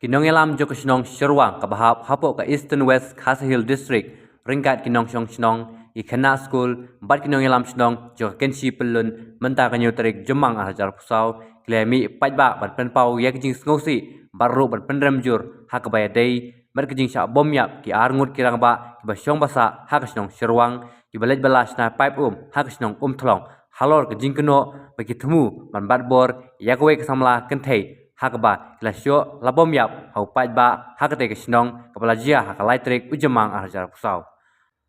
Kinong elam jo kisnong Sherwang kabahap hapok ka Eastern West Khasi Hill District ringkat kinong snong i khana school bat kinong elam snong jo kensi pelun menta kanyo tarik jemang ajar pusau klemi pajba bat penpau yak jing ngosi baru bat penremjur hakabaya dei mer kijing sha bom yap ki arngut kirang ba ki basyong basa hak snong Sherwang ki balaj balas na pipe hak snong thlong halor ke jing keno bagi temu man bat bor yakwe kesamla kenthei hakba klasyo labom yap hau pajba hakate ke snong kapala jia hakalai trik ujemang ajar pusau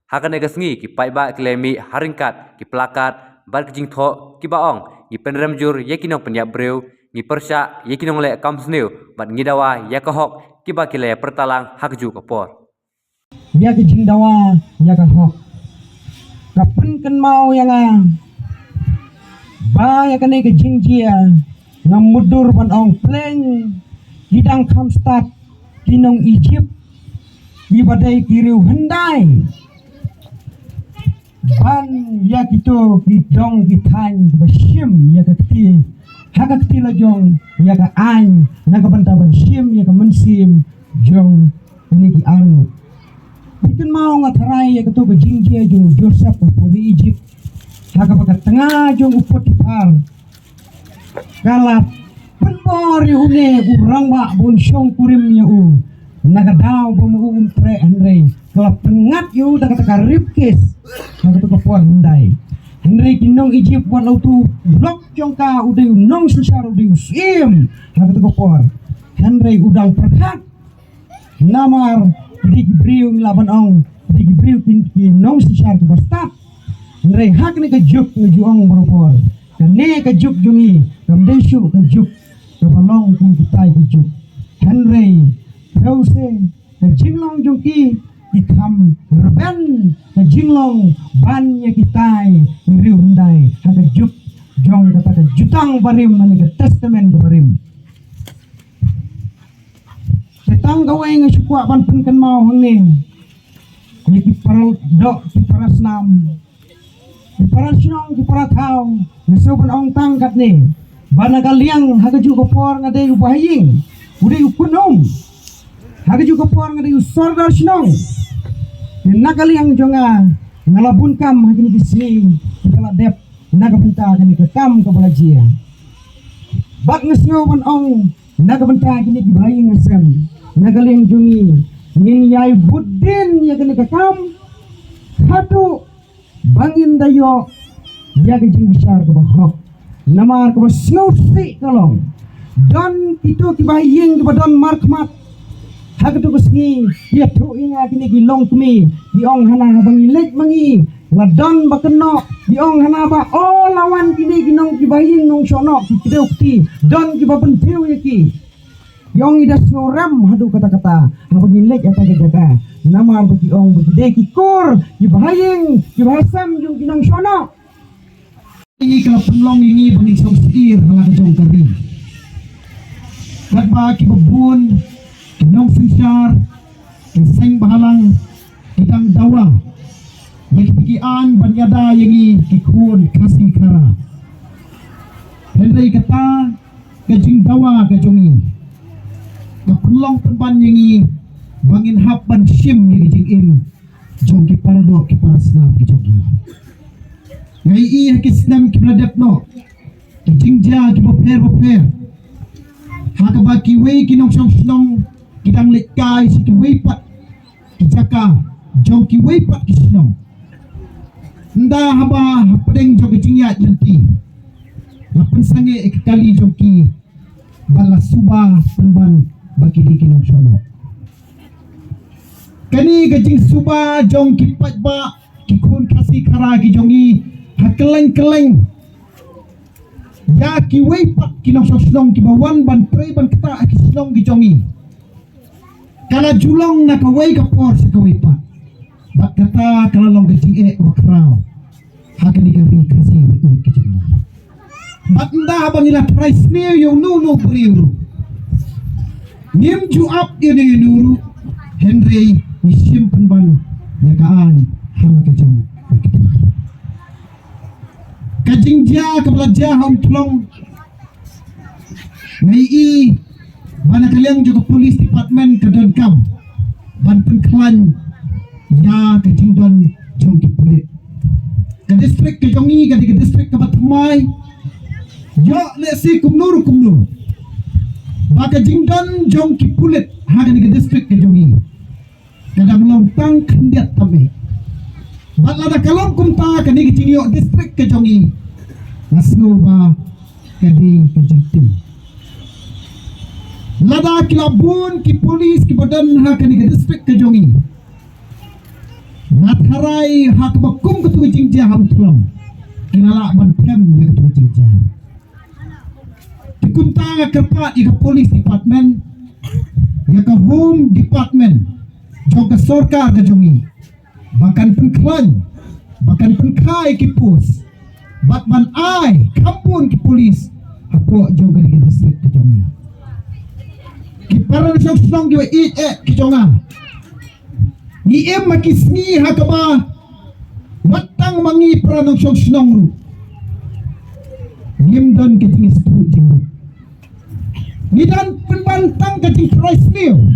hakane ke sngi ki pajba klemi haringkat ki plakat bar kijing tho ki baong ki penremjur yekinong penyap breu ni persya yekinong le kamsneu bat ngidawa yakahok ki ba kile pertalang hakju kapor ya kijing dawa ya kahok kapen kan mau yang ba ya kane kijing jia ngamudur ban ong pleng hidang kamstat kinong Egypt ibadai kiriu hendai ban ya kito kidong kitang basyim ya kati hakakti la jong ya ka an naga bantaban syim ya ka mensim jong ini ki arnut bikin mau ngatarai ya ketu bejingje jong Joseph di Egypt hakapakat tengah jong upot par galap penbor yuhune urang ba bun syong kurim ya nagadao bamu tre Henry galap pengat yu daga ripkes naga to pon ndai Henry kinong Egypt wan autu blok jongka udah nong sesar udah sim naga to pon Henry udang perkat namar digibriu laban ong digibriu kinong sesar to bastat Henry hak ni ke juk ngejuang beropor kane ke juk jungi kamdesu ke juk ke balong kung kitai ke juk Henry Rose ke jinglong jungki ikam reben ke jinglong ban ya kitai riu ndai ke juk jong kata ke jutang barim mani ke testament ke barim setang gawe ngesukwa ban penken mau hangning ki paral dok ki parasnam di para sinong di para tao nasuban ong tangkat ni bana kaliang haga juga por ngade ubahing udah ukunom haga juga por ngade usordar sinong na kaliang jonga ngalabun kam hagini kisni kala dep naga benta kini ke kam ke balajia bak ngesnyoban ong naga benta kini ki bahing ngesem naga liang jungi ngin yai budin ya kini ke kam hatu bangin dayo ya kijing besar ke bahok namar ke basnausi kalong dan itu kibaying ke badan markmat hak tu kesni dia tu inga kini gilong kemi diong hana bangilek mangi ladan bakeno diong hana ba oh lawan kini ginong kibaying nong sono kideu ti dan kibabentiu yaki diong ida snoram hadu kata-kata bangilek apa jaga nama bagi ong bagi deki kur kibahaying kibahasam jung kinong sono ini kalau penlong ini bagi som setir halang jong kari kadba kibabun kinong sensar kiseng bahalang kitang dawa yang pigian banyada yang kikun kasih kara Henry kata kajing dawa kajongi kapulong tempan yang bangin hapan sim yang jing jong ki parado ki parasna ki jogi ngai i ki snam ki bladap no ki jingja ki boper hakaba ki wei ki nong som snong ki dang lek kai si ki wei pat ki jaka jong ki wei pat ki snong nda haba hapdeng jong ki jingya lenti lapan sange ek kali jong ki balas suba penban bagi di ki nong sono kani gajing suba jong kipat ba kikun kasih kara ki jongi hakeleng ya ki weipat kinong soslong ki bawan ban tre ban kata ki slong ki jongi kala julong na ka wei ka por sa ka weipat bak kata kala long gajing wakrao hakani gari kasih ki jongi bak nda bangila price ne yo no priuru nim ju up ini nuru Henry nisim penban yakaan hang kejong kajingja kebelajar hom tolong ngai bana kalian juga polis department kedon kam ban penklan ya kajingdon jong ki pulit ke distrik ke jongi ke distrik ke batmai yo le si kumnur baka jingdon jong ki pulit ha ke distrik ke jongi kadang lontang kendiat tame balada kalong kumta kani kicingyo distrik ke jongi nasngo ba kadi kejingtim lada kilabun ki polis ki badan ha kani distrik ke jongi natharai ha ke bakum ke tu jingja ham tulong kinala ban pem ya ke tu jingja dikumta kepat ke polis department ya ke home department juga sorka ke jongi bahkan penklan bahkan penkai ki pos batman ai kampun ki polis apa juga di distrik ke jongi ki paran sok ki ki jonga ni em makisni hakaba watang mangi paran sok ru ngim don ki tingis tu jing ni dan penbantang ke jing Christ new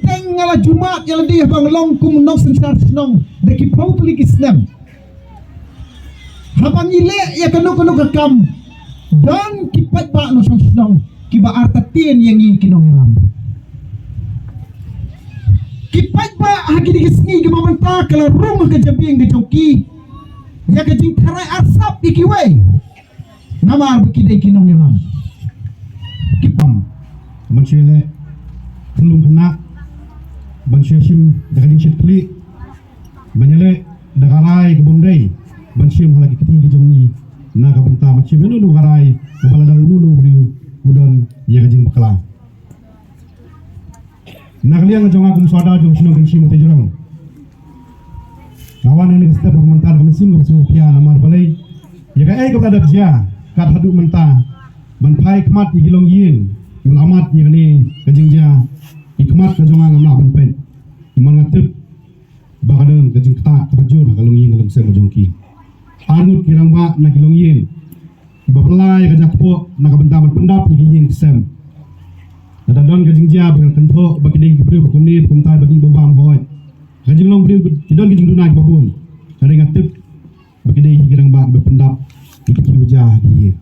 teng ngala Jumat yang dia bang long kum nong sensar senong deki pau tuli kisnem habang ile ya kanu kakam dan kipat ba no senong kiba arta tien yang i kinong elam kipat ba hagi dikisni ke mamanta kala rumah ke jabing ke joki ya ke jing tarai asap ikiwai namar bekide kinong elam kipam Mancile belum kena bansyim dengan shit klik banyale dagarai ke bomdai bansyim halagi keti ke jongni naga benta bansyim nu garai kepala dah nu beri udon ya gajing bakala nagaliang jonga kum swada jong sino bansyim te jorong nawan ini step mental kemesin ke sufia namar balai ya ga ke pada dia kat hadu menta banpai kemat di gilong yin ulamat ya ni gajing dia ikmat ka jonga ngamla ban pen iman ngatep bakadan kajing kata kabajur kalong yin kalong sem jongki anut kirang ba na kilong yin bapelai ka jakpo na kabenta ban pendap ni yin sem ada don kajing dia bakal kentho bakiding kibri kumni kumtai bading babam hoy kajing long bri tidon kajing dunai babun kare ngatep bakiding kirang ba bapendap ikiki wajah yin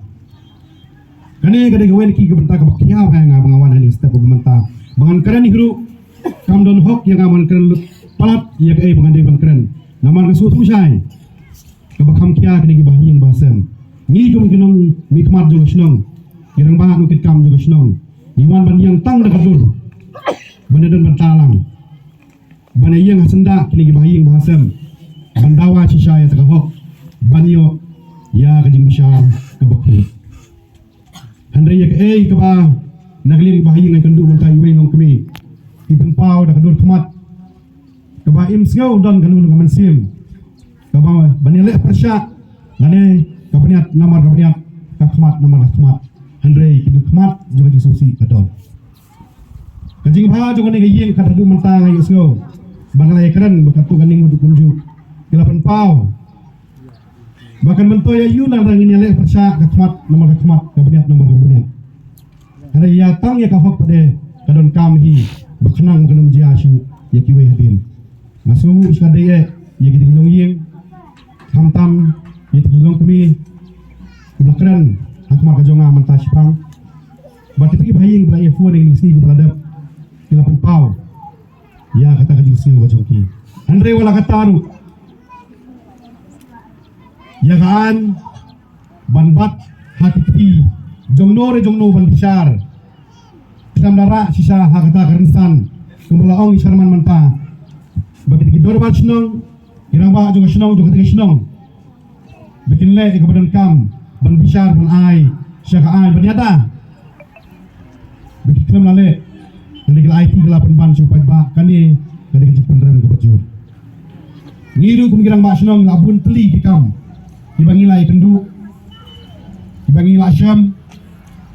kane kade gawen ki kabenta ka bakya ba nga bangawan ani step pementa bangan keren hru kam don hok yang aman keren palat ya ke bangan ban keren naman ke susu syai ke bakam kia kene ki bahing basem ni jom kinong mikmat jo snong kirang ba nu kit kam jo snong iman ban yang tang da kadur banadon ban talang ban yang senda kene ki bahing basem bandawa ci syai ta hok banyo ya kajing syar ke bakku handai ya ke ke ba nagling bahing ngai kandu mantai wei ngong kemi ibn pau da kadur kemat ke ba im sngau don kanu ngaman sim ke ba banile persya ngane ka peniat namar ka peniat ka kemat namar ka kemat handai kidu kemat juga ji sosi kadon kajing ba juga ne gayeng ka tadu manta ngai sngau bangalai keren bakatu ganing untuk kunju kilapan pau bahkan mentoya yu nang rangin le persya ka kemat namar ka kemat ka peniat namar ka peniat ada ya tang ya kahok pada kadon kam hi baknang kanum jiasu ya kiwe hadin masu iskade ya gitu gilong yeng tam ya gilong kami belakran hakma kajonga manta sipang bat ti bahing bla ya fu ni si beladap kilapan pau ya kata kajing siu kajongki andre wala kataru ya kan banbat hati ti jongno ban besar Islam dara sisa hakata kerensan kumulaong isarman manta bagi dor ban snong irang ba juga snong juga tiga snong bikin le ke badan kam ban besar ban ai syaka ai ban yada bagi klam lale nanti ke IT ke 8 ban supaya ba kani kani ke penrem ke bajur ngiru kumikirang ba snong labun teli di kam dibangi lai kendu dibangi la syam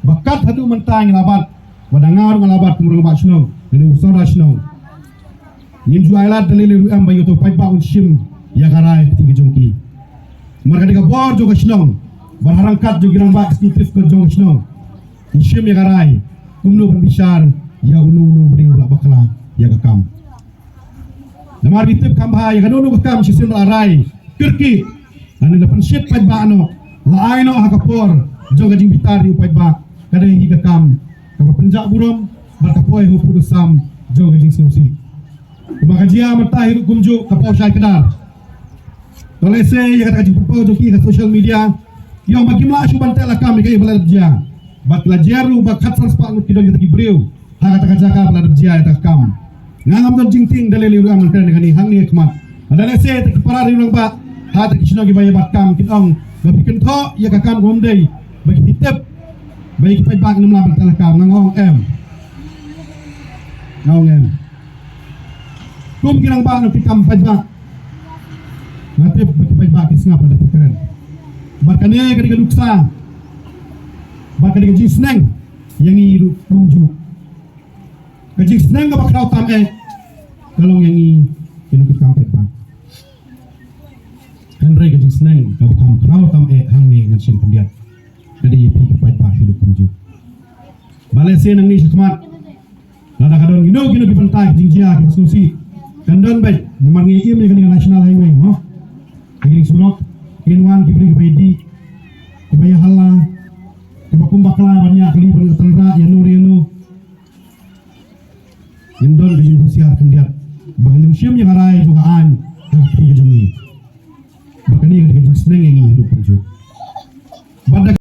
bakat hadu mentang labat wadangar ngalabat kumurang ba snong ini usara snong nim juailat dalil am bayo to pai ba un shim ya garai tinggi jongki Mereka dikabor juga senang. Berharangkat juga girang bak eksekutif ke juga senang. Isyam ya karai. Kumno penbisar ya unu beri ulak bakla ya kakam. Namar bitip kambha ya kanunu kakam sisim larai. Kirki. Anu depan shit pai ba ano. Laai no hakapor juga jing bitari upai ba. Kadai hi kakam. Kapa penjak burom berkapoi hu pudusam juga jing solusi. Kumakajia matahir kumju kapau syai kedar. Kalau saya yang kata jumpa joki ke social media, yang bagi melayu bantai lah kami kaya balad dia, batlah jeru bakat transpak ngut kidong kita kibriu, hak kata jaka balad dia itu kam. Ngam don jingting dalil liu aman keren dengan hang ni kemat. Ada saya tak parar liu ba, hak tak kisno gibaya bat kam kidong, bagi kento ya kakam gomdei, bagi pitep, bagi kipai bak enam laban telah kam ngong em. Kum kirang ba no pikam pajak. Nanti bagi bagi sengap pada pikiran. Barkannya ketika luksa, barkan ketika jing seneng yang ini tunjuk. Kejing seneng apa kau tamai? Kalau yang ini kita kampai pak. Kan rey kejing seneng kalau kau tamai hang ni dengan sin pendiat. Jadi pikir pak hidup tunjuk. Balai nang ni sekemat. Nada kadon gino di pantai kejing jia konstruksi. Kandon baik, nomor ngiem yang dengan national highway, oh. Kini sulok, kinwan kibri kebedi, kebaya hala, kebakumbakla banyak kali bertenra yanu, indon di usia kendiat, bangun museum yang arai juga an, tapi kejongi, bahkan ini kejongi seneng yang hidup penjut.